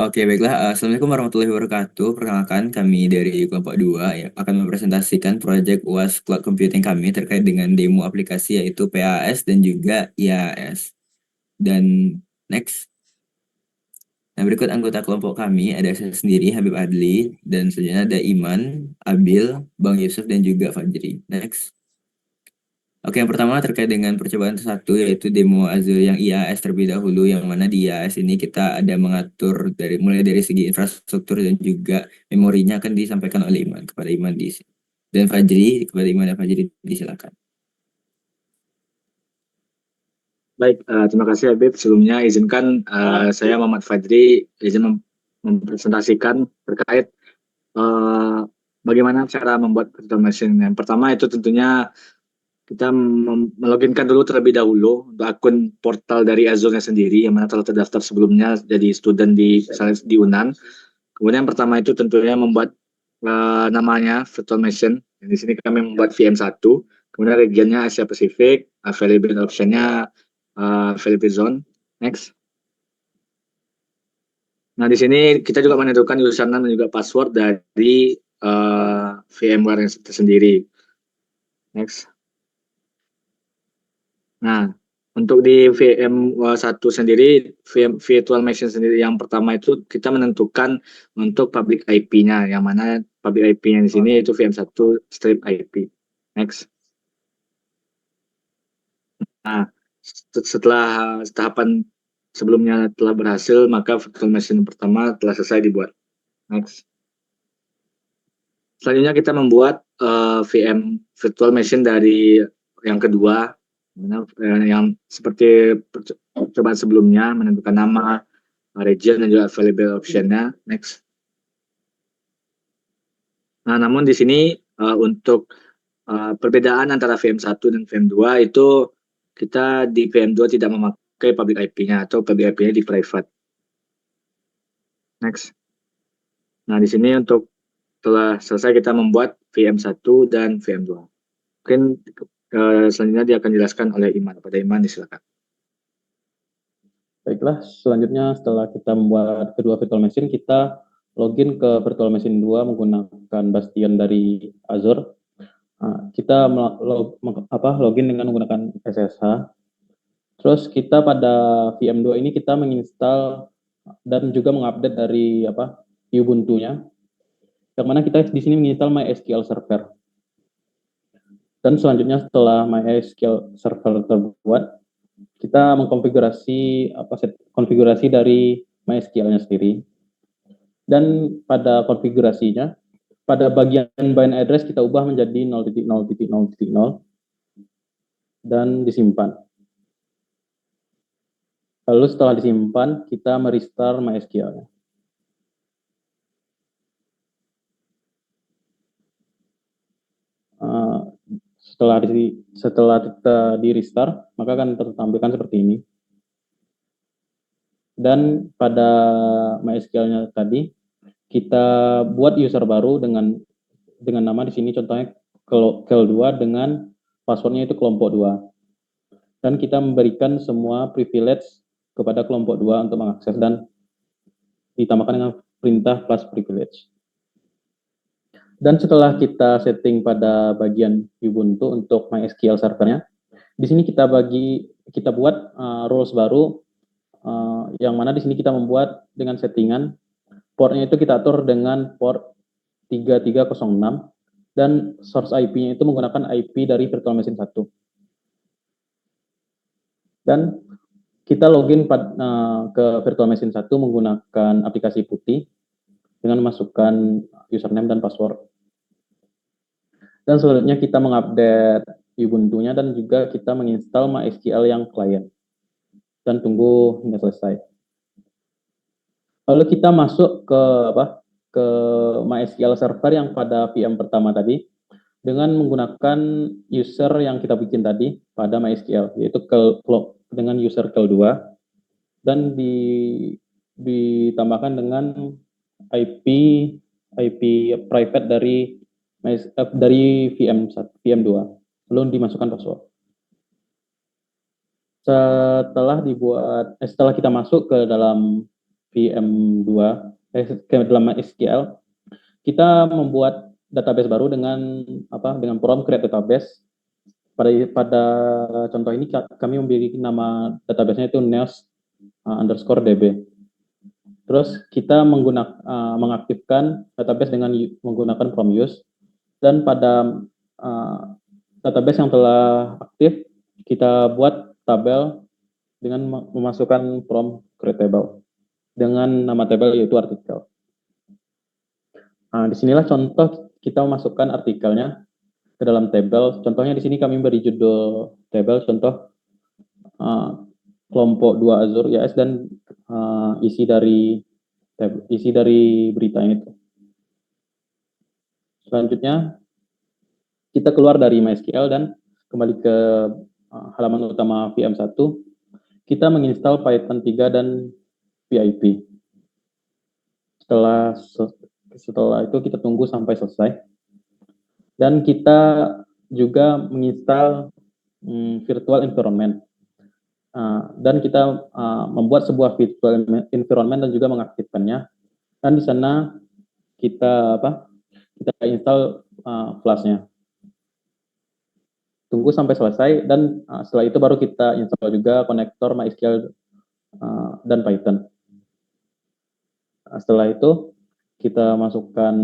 Oke, baiklah. Assalamualaikum warahmatullahi wabarakatuh. Perkenalkan, kami dari kelompok 2 ya, akan mempresentasikan proyek UAS Cloud Computing kami terkait dengan demo aplikasi yaitu PAS dan juga IAS. Dan next. Nah, berikut anggota kelompok kami, ada saya sendiri, Habib Adli, dan selanjutnya ada Iman, Abil, Bang Yusuf, dan juga Fajri. Next. Oke, yang pertama terkait dengan percobaan satu yaitu demo Azure yang IAS terlebih dahulu, yang mana di IAS ini kita ada mengatur mulai dari segi infrastruktur dan juga memorinya akan disampaikan oleh Iman kepada Iman dan Fajri kepada Iman dan Fajri disilakan. Baik, terima kasih Habib. Sebelumnya izinkan saya Muhammad Fajri izin mempresentasikan terkait bagaimana cara membuat virtual machine. Yang pertama itu tentunya kita meloginkan dulu terlebih dahulu untuk akun portal dari Azure-nya sendiri yang mana telah terdaftar sebelumnya jadi student misalnya di UNAN. Kemudian yang pertama itu tentunya membuat namanya virtual machine. Di sini kami membuat VM1, kemudian regionnya Asia Pasifik, available option-nya available zone. Next. Nah, di sini kita juga menentukan username dan juga password dari VMware yang tersendiri. Next. Nah, untuk di VM1 sendiri, virtual machine sendiri yang pertama itu kita menentukan untuk public IP-nya, yang mana public IP-nya di sini itu VM1 strip IP. Next. Nah, setelah tahapan sebelumnya telah berhasil, maka virtual machine pertama telah selesai dibuat. Next. Selanjutnya kita membuat VM virtual machine dari yang kedua, yang seperti percobaan sebelumnya, menentukan nama, region, dan juga available option-nya. Next. Nah, namun di sini untuk perbedaan antara VM1 dan VM2 itu kita di VM2 tidak memakai public IP-nya atau public IP-nya di private. Next. Nah, di sini untuk setelah selesai kita membuat VM1 dan VM2. Mungkin selanjutnya dia akan dijelaskan oleh Iman. Pada Iman, disilakan. Baiklah, selanjutnya setelah kita membuat kedua virtual machine, kita login ke virtual machine 2 menggunakan Bastion dari Azure. Kita login dengan menggunakan SSH. Terus kita pada VM2 ini kita menginstal dan juga mengupdate dari Ubuntu-nya. Yang mana kita di sini menginstal MySQL Server. Dan selanjutnya setelah MySQL Server terbuat, kita mengkonfigurasi konfigurasi dari MySQL-nya sendiri. Dan pada konfigurasinya, pada bagian bind address kita ubah menjadi 0.0.0.0 dan disimpan. Lalu setelah disimpan, kita merestart MySQL-nya. Setelah kita di restart, maka akan tertampilkan seperti ini. Dan pada MySQL-nya tadi, kita buat user baru dengan nama di sini contohnya kel2 dengan passwordnya itu kelompok 2. Dan kita memberikan semua privilege kepada kelompok 2 untuk mengakses dan ditambahkan dengan perintah plus privilege. Dan setelah kita setting pada bagian Ubuntu untuk MySQL servernya, di sini kita buat rules baru yang mana di sini kita membuat dengan settingan portnya itu kita atur dengan port 3306 dan source IP-nya itu menggunakan IP dari virtual machine 1. Dan kita login ke virtual machine 1 menggunakan aplikasi putih dengan memasukkan username dan password. Dan selanjutnya kita mengupdate Ubuntu-nya dan juga kita menginstal MySQL yang client. Dan tunggu hingga selesai. Lalu kita masuk ke MySQL server yang pada VM pertama tadi dengan menggunakan user yang kita bikin tadi pada MySQL, yaitu dengan user kel2 dan ditambahkan dengan IP private dari VM2, belum dimasukkan password. Setelah kita masuk ke dalam VM2, dalam MySQL, kita membuat database baru dengan dengan program create database. Pada contoh ini kami memiliki nama database-nya itu neos_db. Terus kita mengaktifkan database dengan menggunakan from use, dan pada database yang telah aktif kita buat tabel dengan memasukkan from create table dengan nama tabel yaitu artikel. Disinilah contoh kita memasukkan artikelnya ke dalam tabel. Contohnya di sini kami beri judul tabel contoh kelompok 2 Azure IAS dan isi dari beritanya itu. Selanjutnya kita keluar dari MySQL dan kembali ke halaman utama VM1. Kita menginstal Python 3 dan PIP. Setelah itu kita tunggu sampai selesai. Dan kita juga menginstal virtual environment. Dan kita membuat sebuah virtual environment dan juga mengaktifkannya. Dan di sana kita install Flash-nya. Tunggu sampai selesai, dan setelah itu baru kita install juga konektor MySQL dan Python. Setelah itu kita masukkan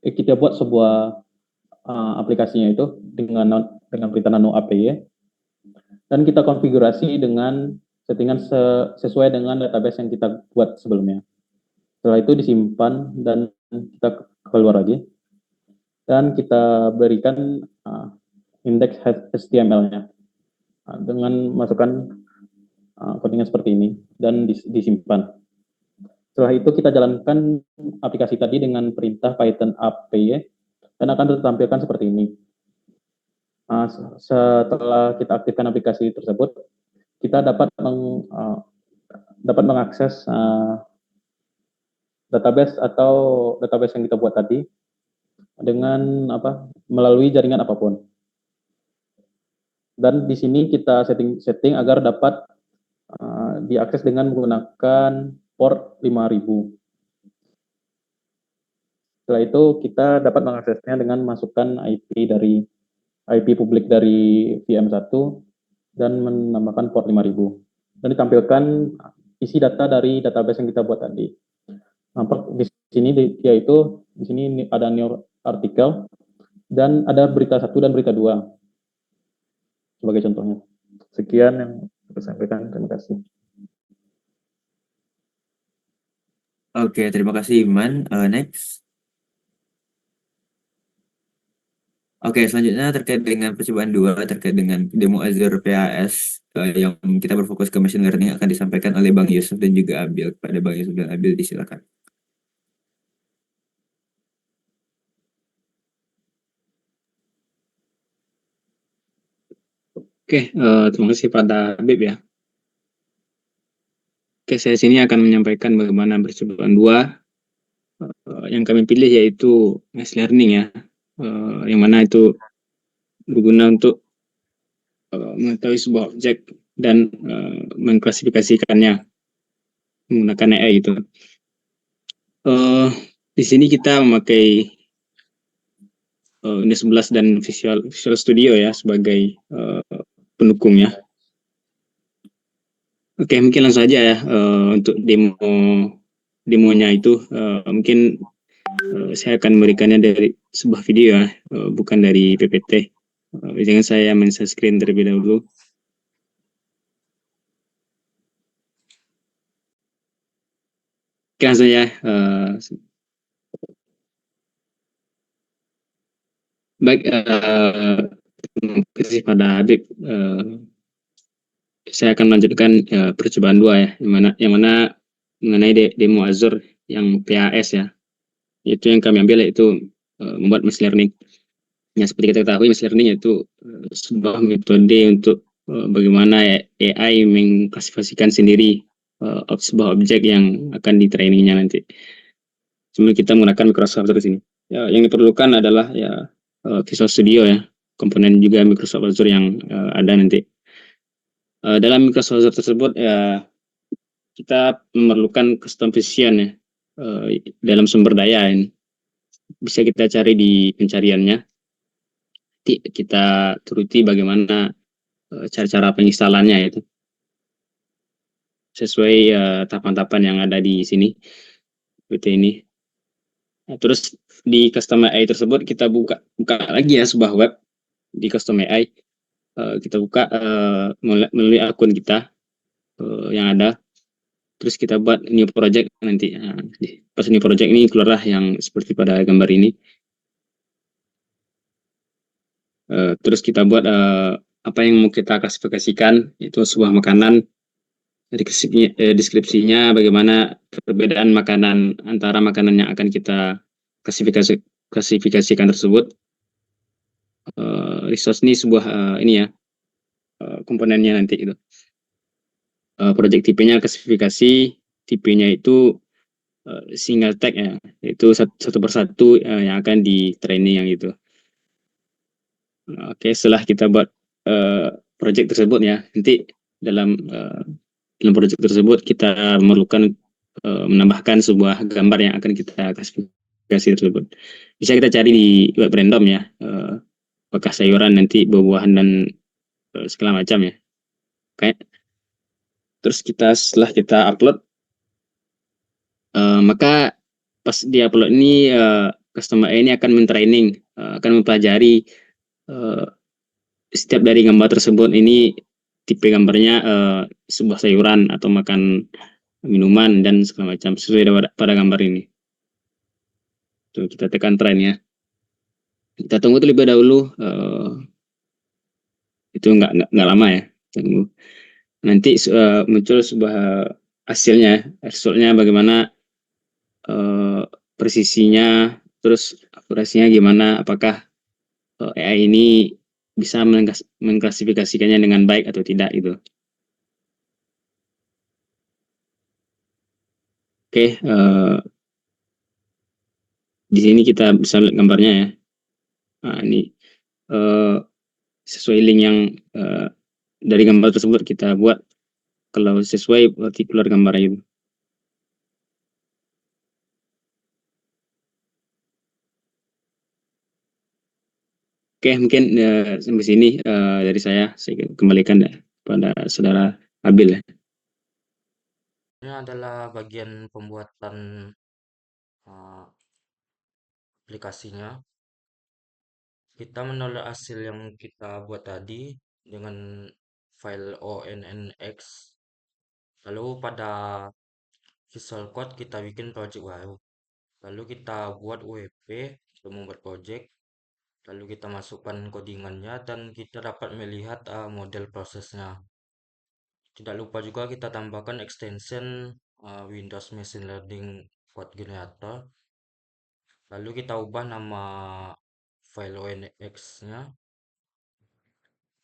kita buat sebuah aplikasinya itu dengan perintah nano API, dan kita konfigurasi dengan settingan sesuai dengan database yang kita buat sebelumnya. Setelah itu disimpan dan kita keluar lagi, dan kita berikan indeks HTML-nya dengan masukkan codingnya seperti ini dan disimpan. Setelah itu kita jalankan aplikasi tadi dengan perintah Python API dan akan ditampilkan seperti ini. Setelah kita aktifkan aplikasi tersebut, kita dapat mengakses database yang kita buat tadi dengan melalui jaringan apapun. Dan di sini kita setting agar dapat diakses dengan menggunakan port 5000. Setelah itu kita dapat mengaksesnya dengan masukkan IP publik dari VM1 dan menambahkan port 5000. Dan ditampilkan isi data dari database yang kita buat tadi. Nampak di sini yaitu di sini ada new artikel dan ada berita 1 dan berita 2. Sebagai contohnya. Sekian yang saya sampaikan. Terima kasih. Oke, terima kasih Iman. Next. Oke, selanjutnya terkait dengan percobaan 2 terkait dengan demo Azure PAS yang kita berfokus ke machine learning akan disampaikan oleh Bang Yusuf dan juga Abil. Kepada Bang Yusuf dan Abil, disilakan. Oke, terima kasih pada Habib ya. Oke, saya sini akan menyampaikan bagaimana percobaan 2 yang kami pilih yaitu machine learning ya, yang mana itu berguna untuk mengetahui sebuah objek dan mengklasifikasikannya menggunakan AI itu. Di sini kita memakai Windows 11 dan Visual Studio ya sebagai pendukungnya. Oke, mungkin langsung aja ya untuk demonya itu mungkin saya akan memberikannya dari sebuah video ya, bukan dari PPT. Jangan saya men-share screen terlebih dahulu. Oke, langsung ya. Baik, terima kasih pada Habib. Saya akan melanjutkan percobaan 2 ya, yang mana mengenai demo Azure yang PAS ya. Itu yang kami ambil yaitu membuat machine learning. Ya, seperti kita ketahui machine learning itu sebuah metode untuk bagaimana AI mengklasifikasikan sendiri sebuah objek yang akan di-trainingnya nanti. Sebelum kita menggunakan Microsoft Azure di sini. Ya, yang diperlukan adalah ya Visual Studio ya, komponen juga Microsoft Azure yang ada nanti. Dalam Microsoft Azure tersebut ya kita memerlukan custom vision ya dalam sumber daya ini. Bisa kita cari di pencariannya. Nanti kita turuti bagaimana cara-cara penginstalannya itu sesuai tahapan-tahapan yang ada di sini seperti ini. Nah, terus di custom AI tersebut kita buka lagi ya sebuah web di custom AI. Kita buka melalui akun kita yang ada. Terus kita buat new project nanti. Pas new project ini keluarlah yang seperti pada gambar ini. Terus kita buat apa yang mau kita klasifikasikan, itu sebuah makanan. Deskripsinya bagaimana perbedaan makanan antara makanan yang akan kita klasifikasikan tersebut. Resource ini sebuah ini ya komponennya nanti itu. Project tipenya klasifikasi, tipenya itu single tag ya, itu satu persatu yang akan di training yang itu. Oke, setelah kita buat project tersebut ya, nanti dalam project tersebut kita memerlukan menambahkan sebuah gambar yang akan kita klasifikasi tersebut. Bisa kita cari di web random ya, apakah sayuran nanti buah-buahan dan segala macam ya. Oke. Terus setelah kita upload, maka pas di upload ini customer ini akan mentraining, akan mempelajari setiap dari gambar tersebut ini tipe gambarnya sebuah sayuran atau makan minuman dan segala macam sesuai pada gambar ini. Tuh, kita tekan train ya. Kita tunggu terlebih dahulu. Itu nggak lama ya. Tunggu. Nanti muncul sebuah hasilnya, resultnya bagaimana presisinya, terus akurasinya gimana, apakah AI ini bisa mengklasifikasikannya dengan baik atau tidak gitu. Oke, di sini kita bisa lihat gambarnya ya. Nah, ini sesuai link yang dari gambar tersebut kita buat, kalau sesuai partikular gambar itu. Oke, mungkin sampai sini dari saya kembalikan pada saudara Abil ya. Ini adalah bagian pembuatan aplikasinya. Kita menolak hasil yang kita buat tadi dengan file ONNX. Lalu pada Visual Code kita bikin project baru. Lalu kita buat WP untuk membuat project. Lalu kita masukkan codingannya dan kita dapat melihat model prosesnya. Tidak lupa juga kita tambahkan extension Windows Machine Learning Code Generator. Lalu kita ubah nama file ONNX-nya.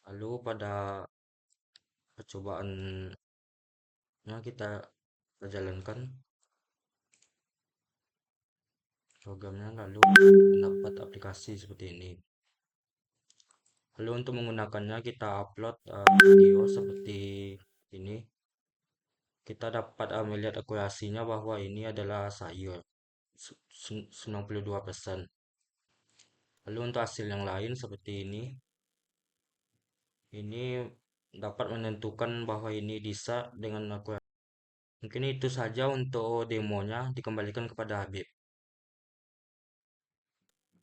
Lalu pada percobaannya kita jalankan programnya, lalu mendapat aplikasi seperti ini. Lalu untuk menggunakannya kita upload video seperti ini. Kita dapat melihat akurasinya bahwa ini adalah sayur 92%. Lalu untuk hasil yang lain seperti ini dapat menentukan bahwa ini bisa dengan akurasi. Mungkin itu saja untuk demonya, dikembalikan kepada Habib.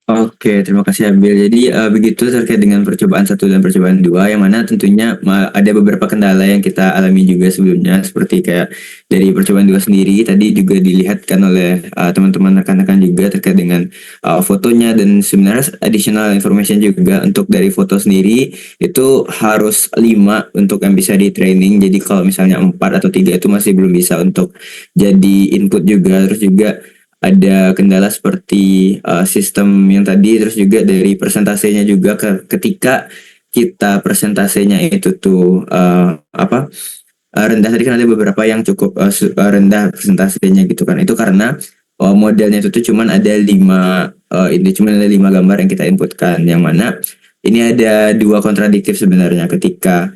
Oke, terima kasih Abil. Jadi begitu terkait dengan percobaan 1 dan percobaan 2, yang mana tentunya ada beberapa kendala yang kita alami juga sebelumnya, seperti kayak dari percobaan 2 sendiri tadi juga dilihatkan oleh teman-teman rekan-rekan juga terkait dengan fotonya, dan sebenarnya additional information juga untuk dari foto sendiri itu harus 5 untuk yang bisa di training. Jadi kalau misalnya 4 atau 3 itu masih belum bisa untuk jadi input juga. Terus juga ada kendala seperti sistem yang tadi, terus juga dari persentasenya juga ketika kita persentasenya itu tuh rendah. Tadi kan ada beberapa yang cukup rendah persentasenya gitu kan, itu karena modelnya itu tuh cuman ada 5 gambar yang kita inputkan, yang mana ini ada 2 kontradiktif sebenarnya ketika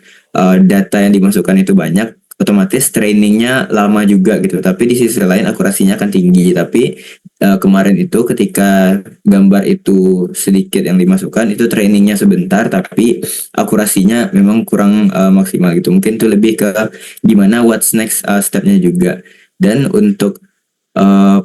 data yang dimasukkan itu banyak, otomatis trainingnya lama juga gitu. Tapi di sisi lain akurasinya akan tinggi. Tapi kemarin itu ketika gambar itu sedikit yang dimasukkan, itu trainingnya sebentar, tapi akurasinya memang kurang maksimal gitu. Mungkin itu lebih ke gimana what's next stepnya juga. Dan untuk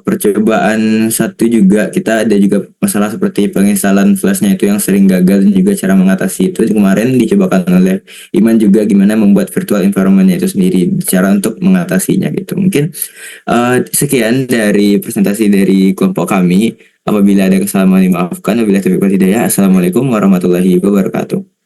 percobaan satu juga kita ada juga masalah seperti penginstalan flashnya itu yang sering gagal, dan juga cara mengatasi itu kemarin dicobakan oleh Iman juga, gimana membuat virtual environment-nya itu sendiri, cara untuk mengatasinya gitu. Mungkin sekian dari presentasi dari kelompok kami. Apabila ada kesalahan dimaafkan. Wabillahi taufiq wal hidayah. Assalamualaikum warahmatullahi wabarakatuh.